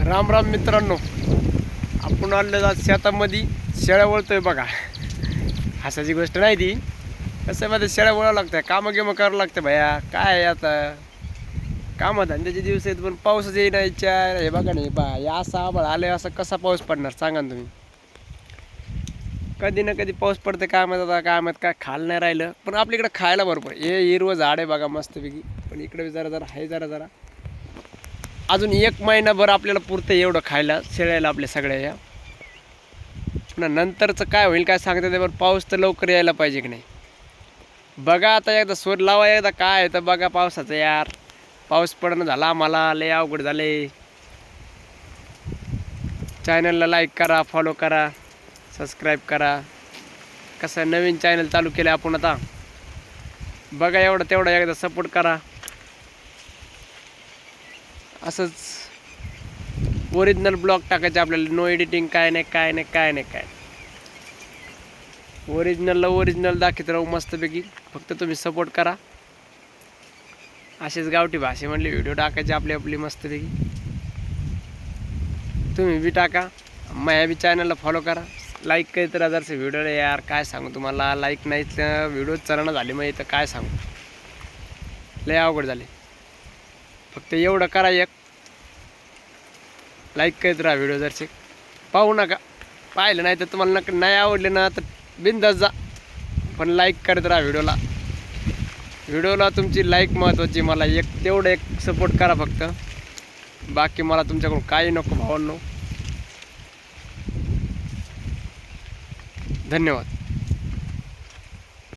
राम राम मित्रांनो, आपण आलेलो आज शेतामध्ये शेळ्या वळतोय बघा. हसायची गोष्ट नाही ती. कसं मध्ये शेळ्या वळावं लागतं, कामं गिमं करावं लागतं भया. काय आहे आता कामं धंद्याचे दिवस आहेत, पण पाऊसच येईना. हे बघा नाही बा, या असा आभाळ आले, असं कसा पाऊस पडणार सांगा ना तुम्ही. कधी ना कधी पाऊस पडते, काय माहित आता, काय माहित काय खायला नाही राहिलं. पण आपल्याकडे खायला भरपूर हे हिरवं झाड आहे बघा मस्तपैकी. पण इकडे जरा जरा आहे, जरा अजून 1 महिनाभर आपल्याला पुरतं एवढं खायला शेळ्याला आपल्या सगळ्या या. पुन्हा नंतरचं काय होईल काय सांगता ते, पण पाऊस तर लवकर यायला पाहिजे की नाही. बघा आता एकदा शोध लावा, एकदा काय आहे तर बघा पावसाचं यार. पाऊस पडणं झाला, आम्हाला लय अवघड झाले. चॅनलला लाईक करा, फॉलो करा, सबस्क्राईब करा. कसं नवीन चॅनल चालू केलं आपण आता, बघा एवढं तेवढं एकदा सपोर्ट करा. असंच ओरिजिनल ब्लॉग टाकायचे आपल्याला, नो एडिटिंग, काय नाही. ओरिजिनल दाखवत राहू मस्तपैकी. फक्त तुम्ही सपोर्ट करा. असेच गावठी भाषे म्हणले व्हिडिओ टाकायचे आपली मस्तपैकी. तुम्ही बी टाका, माझ्या बी चॅनलला फॉलो करा, लाईक करीत राहा जरसे व्हिडिओला. यार काय सांगू तुम्हाला, लाईक नाही तर व्हिडिओ चरणं झाले मग इथं काय सांगू, लय अवघड झाले. फक्त एवढं करा, एक लाईक करीत राहा व्हिडिओ. जरसे पाहू नका, पाहिलं नाही तर तुम्हाला नाही आवडले ना तर बिंदास जा, पण लाईक करत राहा व्हिडिओला तुमची लाईक महत्त्वाची. मला तेवढं एक सपोर्ट करा फक्त, बाकी मला तुमच्याकडून काही नको भावांनो. धन्यवाद.